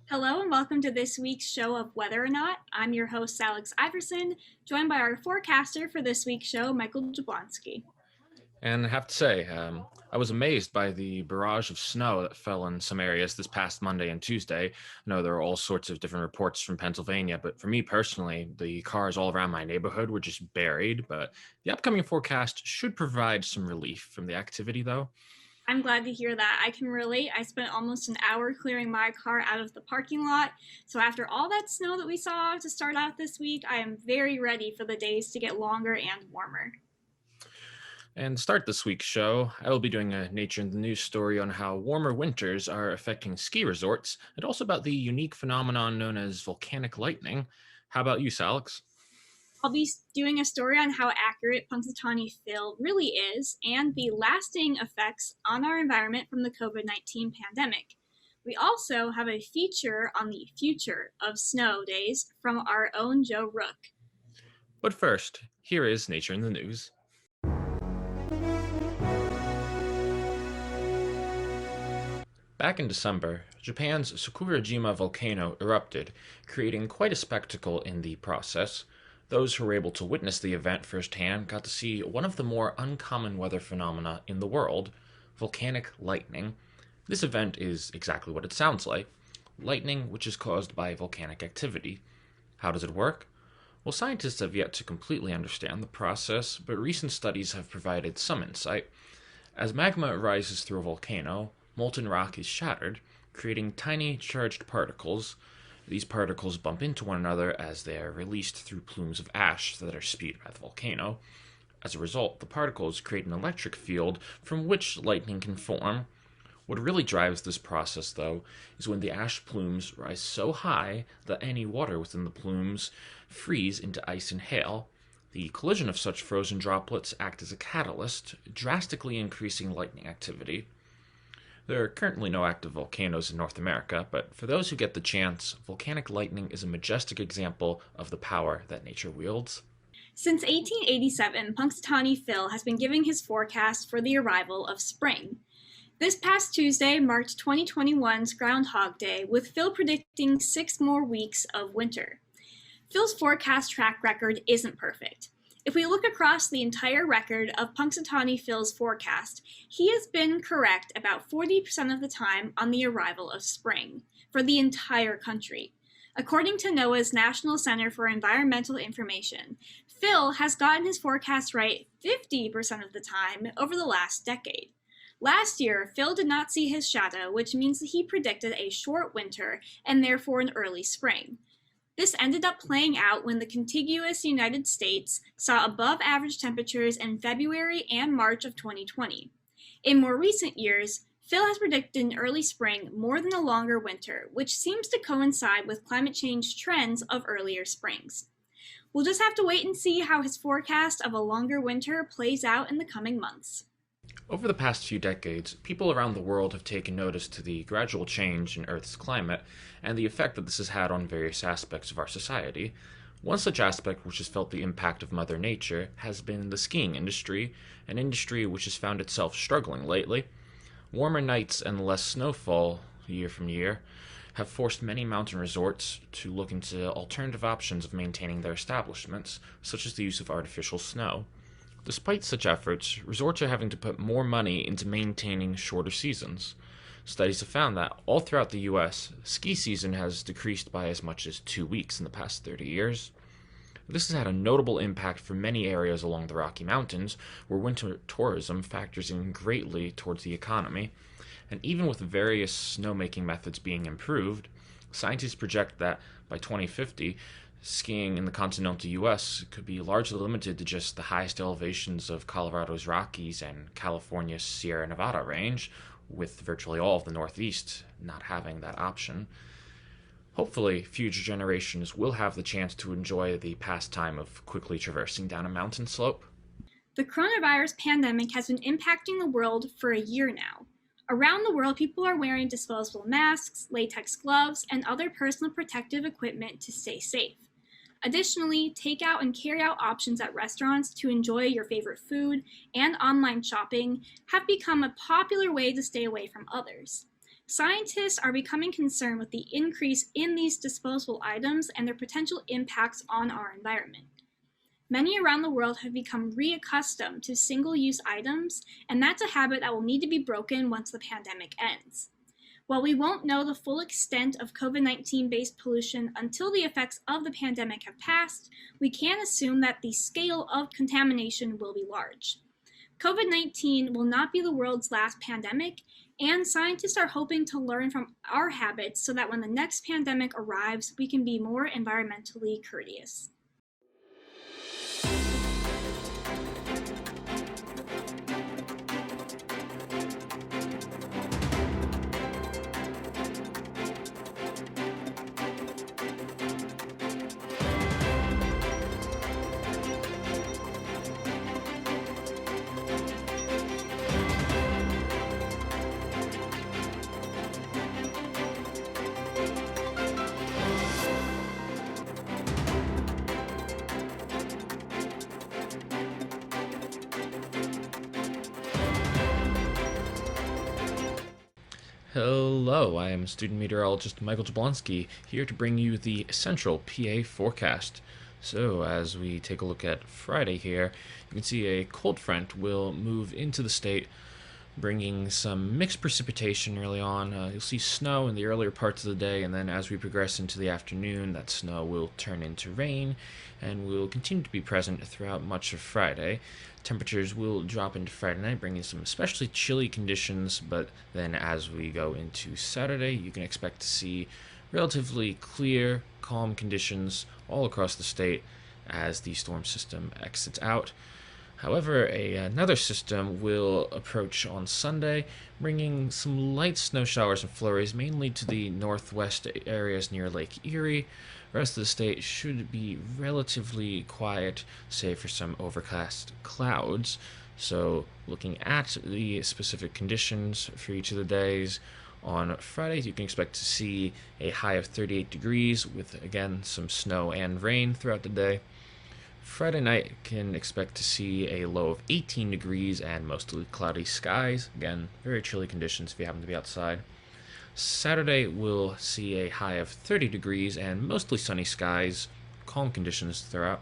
Hello and welcome to this week's show of Whether or Not. I'm your host, Salix Iverson, joined by our forecaster for this week's show, Michael Jablonski. And I have to say, I was amazed by the barrage of snow that fell in some areas this past Monday and Tuesday. I know there are all sorts of different reports from Pennsylvania, but for me personally, the cars all around my neighborhood were just buried. But the upcoming forecast should provide some relief from the activity, though. I'm glad to hear that. I can relate. I spent almost an hour clearing my car out of the parking lot. So after all that snow that we saw to start out this week, I am very ready for the days to get longer and warmer. And to start this week's show, I will be doing a Nature in the News story on how warmer winters are affecting ski resorts, and also about the unique phenomenon known as volcanic lightning. How about you, Salix? I'll be doing a story on how accurate Punxsutawney Phil really is and the lasting effects on our environment from the COVID-19 pandemic. We also have a feature on the future of snow days from our own Joe Ruch. But first, here is Nature in the News. Back in December, Japan's Sakurajima volcano erupted, creating quite a spectacle in the process. Those who were able to witness the event firsthand got to see one of the more uncommon weather phenomena in the world, volcanic lightning. This event is exactly what it sounds like, lightning which is caused by volcanic activity. How does it work? Well, scientists have yet to completely understand the process, but recent studies have provided some insight. As magma rises through a volcano, molten rock is shattered, creating tiny charged particles. These particles bump into one another as they are released through plumes of ash that are spewed by the volcano. As a result, the particles create an electric field from which lightning can form. What really drives this process, though, is when the ash plumes rise so high that any water within the plumes freeze into ice and hail. The collision of such frozen droplets act as a catalyst, drastically increasing lightning activity. There are currently no active volcanoes in North America, but for those who get the chance, volcanic lightning is a majestic example of the power that nature wields. Since 1887, Punxsutawney Phil has been giving his forecast for the arrival of spring. This past Tuesday marked 2021's Groundhog Day, with Phil predicting 6 more weeks of winter. Phil's forecast track record isn't perfect. If we look across the entire record of Punxsutawney Phil's forecast, he has been correct about 40% of the time on the arrival of spring for the entire country. According to NOAA's National Center for Environmental Information, Phil has gotten his forecast right 50% of the time over the last decade. Last year, Phil did not see his shadow, which means that he predicted a short winter and therefore an early spring. This ended up playing out when the contiguous United States saw above average temperatures in February and March of 2020. In more recent years, Phil has predicted an early spring more than a longer winter, which seems to coincide with climate change trends of earlier springs. We'll just have to wait and see how his forecast of a longer winter plays out in the coming months. Over the past few decades, people around the world have taken notice to the gradual change in Earth's climate and the effect that this has had on various aspects of our society. One such aspect which has felt the impact of Mother Nature has been the skiing industry, an industry which has found itself struggling lately. Warmer nights and less snowfall year from year have forced many mountain resorts to look into alternative options of maintaining their establishments, such as the use of artificial snow. Despite such efforts, resorts are having to put more money into maintaining shorter seasons. Studies have found that all throughout the US, ski season has decreased by as much as 2 weeks in the past 30 years. This has had a notable impact for many areas along the Rocky Mountains, where winter tourism factors in greatly towards the economy. And even with various snowmaking methods being improved, scientists project that by 2050, skiing in the continental US could be largely limited to just the highest elevations of Colorado's Rockies and California's Sierra Nevada range, with virtually all of the Northeast not having that option. Hopefully, future generations will have the chance to enjoy the pastime of quickly traversing down a mountain slope. The coronavirus pandemic has been impacting the world for a year now. Around the world, people are wearing disposable masks, latex gloves, and other personal protective equipment to stay safe. Additionally, takeout and carry-out options at restaurants to enjoy your favorite food and online shopping have become a popular way to stay away from others. Scientists are becoming concerned with the increase in these disposable items and their potential impacts on our environment. Many around the world have become reaccustomed to single-use items, and that's a habit that will need to be broken once the pandemic ends. While we won't know the full extent of COVID-19-based pollution until the effects of the pandemic have passed, we can assume that the scale of contamination will be large. COVID-19 will not be the world's last pandemic, and scientists are hoping to learn from our habits so that when the next pandemic arrives, we can be more environmentally courteous. Hello, I am student meteorologist Michael Jablonski, here to bring you the Central PA forecast. So, as we take a look at Friday here, you can see a cold front will move into the state, bringing some mixed precipitation early on. You'll see snow in the earlier parts of the day, and then as we progress into the afternoon, that snow will turn into rain and will continue to be present throughout much of Friday. Temperatures will drop into Friday night, bringing some especially chilly conditions, but then as we go into Saturday, you can expect to see relatively clear, calm conditions all across the state as the storm system exits out. However, another system will approach on Sunday, bringing some light snow showers and flurries, mainly to the northwest areas near Lake Erie. The rest of the state should be relatively quiet, save for some overcast clouds. So, looking at the specific conditions for each of the days, on Friday you can expect to see a high of 38 degrees with, again, some snow and rain throughout the day. Friday night can expect to see a low of 18 degrees and mostly cloudy skies. Again, very chilly conditions if you happen to be outside. Saturday will see a high of 30 degrees and mostly sunny skies, calm conditions throughout.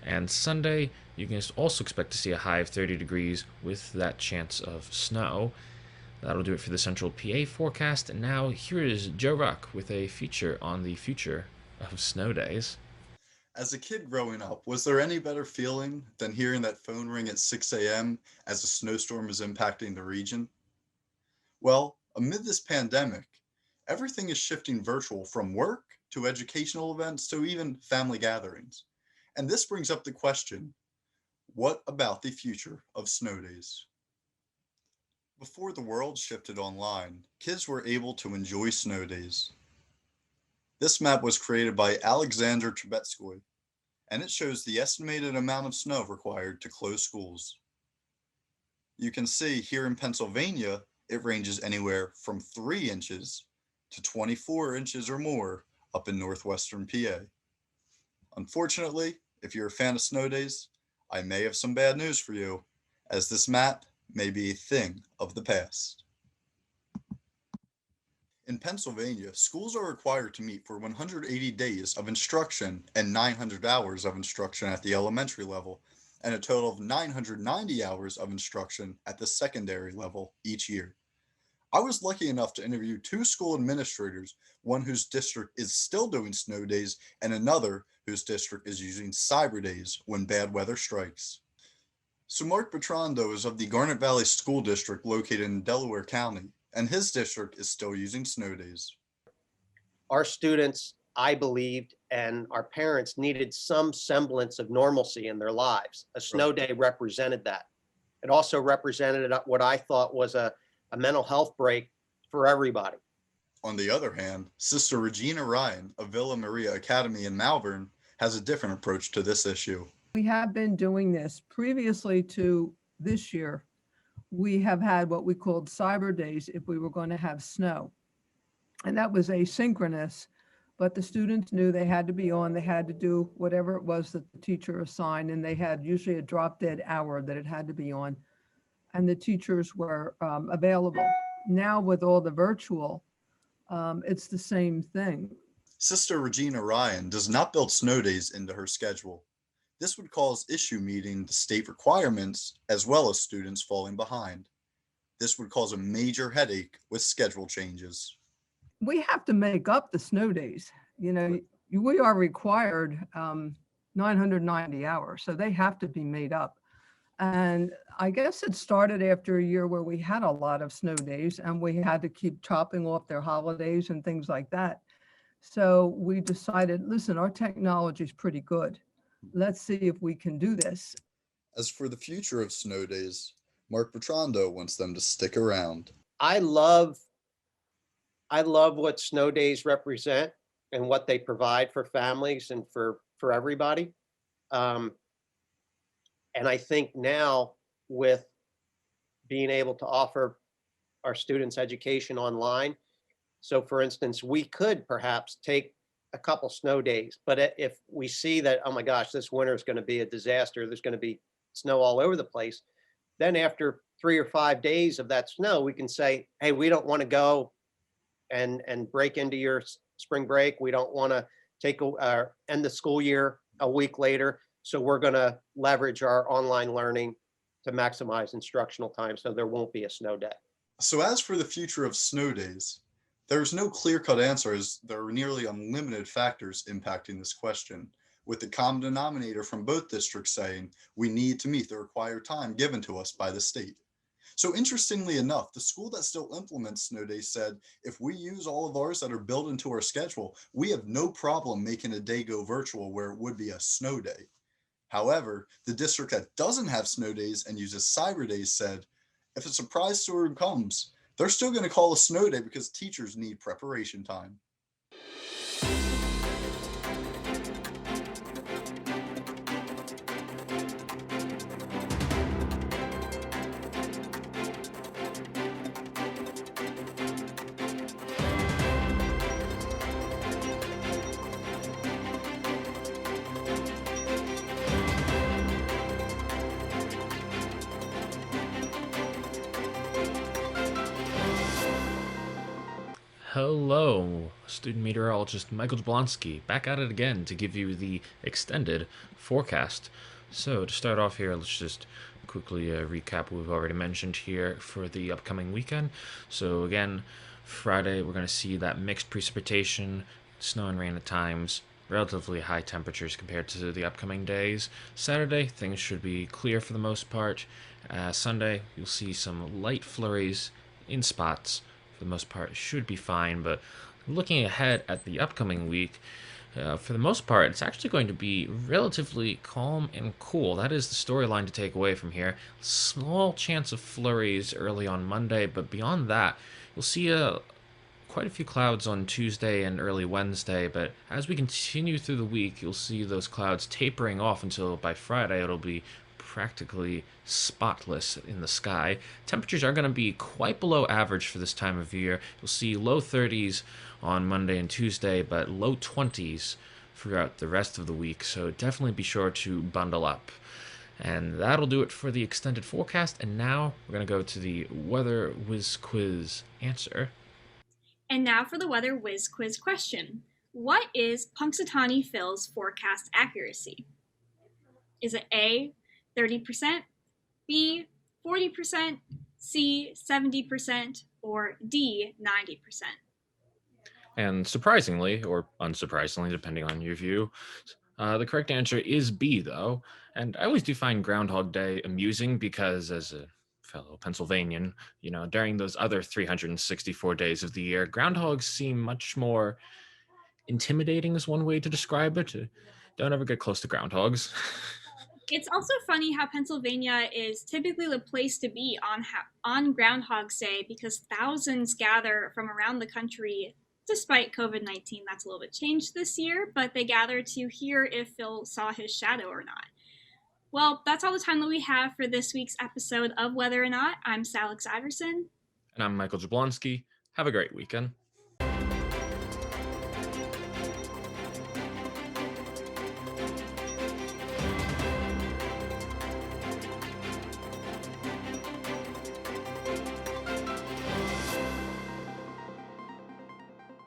And Sunday, you can also expect to see a high of 30 degrees with that chance of snow. That'll do it for the Central PA forecast. And now here is Joe Ruch with a feature on the future of snow days. As a kid growing up, was there any better feeling than hearing that phone ring at 6 a.m. as a snowstorm is impacting the region? Well, amid this pandemic, everything is shifting virtual, from work to educational events to even family gatherings. And this brings up the question, what about the future of snow days? Before the world shifted online, kids were able to enjoy snow days. This map was created by Alexander Trebetskoy, and it shows the estimated amount of snow required to close schools. You can see here in Pennsylvania, it ranges anywhere from 3 inches to 24 inches or more up in northwestern PA. Unfortunately, if you're a fan of snow days, I may have some bad news for you, as this map may be a thing of the past. In Pennsylvania, schools are required to meet for 180 days of instruction and 900 hours of instruction at the elementary level, and a total of 990 hours of instruction at the secondary level each year. I was lucky enough to interview 2 school administrators, one whose district is still doing snow days and another whose district is using cyber days when bad weather strikes. So Mark Bertrando is of the Garnet Valley School District located in Delaware County, and his district is still using snow days. Our students, I believed, and our parents needed some semblance of normalcy in their lives. A snow day represented that. It also represented what I thought was a mental health break for everybody. On the other hand, Sister Regina Ryan of Villa Maria Academy in Malvern has a different approach to this issue. We have been doing this previously to this year. We have had what we called cyber days if we were going to have snow. And that was asynchronous, but the students knew they had to be on, they had to do whatever it was that the teacher assigned, and they had usually a drop dead hour that it had to be on. And the teachers were available now with all the virtual, it's the same thing. Sister Regina Ryan does not build snow days into her schedule. This would cause issue meeting the state requirements as well as students falling behind. This would cause a major headache with schedule changes. We have to make up the snow days. You know, we are required 990 hours, so they have to be made up. And I guess it started after a year where we had a lot of snow days and we had to keep chopping off their holidays and things like that. So we decided, listen, our technology is pretty good. Let's see if we can do this. As for the future of snow days, Mark Bertrando wants them to stick around. I love what snow days represent and what they provide for families and for everybody. And I think now with being able to offer our students education online, so for instance, we could perhaps take a couple snow days, but if we see that, oh my gosh, this winter is going to be a disaster, there's going to be snow all over the place, then after 3 or 5 days of that snow, we can say, hey, we don't want to go and break into your spring break. We don't want to end the school year a week later. So we're going to leverage our online learning to maximize instructional time so there won't be a snow day. So as for the future of snow days, there's no clear-cut answer as there are nearly unlimited factors impacting this question, with the common denominator from both districts saying we need to meet the required time given to us by the state. So interestingly enough, the school that still implements snow days said, if we use all of ours that are built into our schedule, we have no problem making a day go virtual where it would be a snow day. However, the district that doesn't have snow days and uses cyber days said, if a surprise storm comes, they're still going to call a snow day because teachers need preparation time. Hello, student meteorologist Michael Jablonski, back at it again to give you the extended forecast. So to start off here, let's just quickly recap what we've already mentioned here for the upcoming weekend. So again, Friday we're going to see that mixed precipitation, snow and rain at times, relatively high temperatures compared to the upcoming days. Saturday, things should be clear for the most part. Sunday, you'll see some light flurries in spots. For the most part, it should be fine, but looking ahead at the upcoming week, for the most part, it's actually going to be relatively calm and cool. That is the storyline to take away from here. Small chance of flurries early on Monday, but beyond that, you'll see quite a few clouds on Tuesday and early Wednesday, but as we continue through the week, you'll see those clouds tapering off until by Friday it'll be practically spotless in the sky. Temperatures are going to be quite below average for this time of year. You'll see low 30s on Monday and Tuesday, but low 20s throughout the rest of the week, so definitely be sure to bundle up. And that'll do it for the extended forecast, and now we're going to go to the Weather Whiz Quiz answer. And now for the Weather Whiz Quiz question. What is Punxsutawney Phil's forecast accuracy? Is it A, 30%, B, 40%, C, 70%, or D, 90%? And surprisingly, or unsurprisingly, depending on your view, the correct answer is B, though. And I always do find Groundhog Day amusing because, as a fellow Pennsylvanian, during those other 364 days of the year, groundhogs seem much more intimidating, is one way to describe it. Don't ever get close to groundhogs. It's also funny how Pennsylvania is typically the place to be on Groundhog Day because thousands gather from around the country. Despite COVID-19, that's a little bit changed this year, but they gather to hear if Phil saw his shadow or not. Well, that's all the time that we have for this week's episode of Whether or Not. I'm Salix Iverson. And I'm Michael Jablonski. Have a great weekend.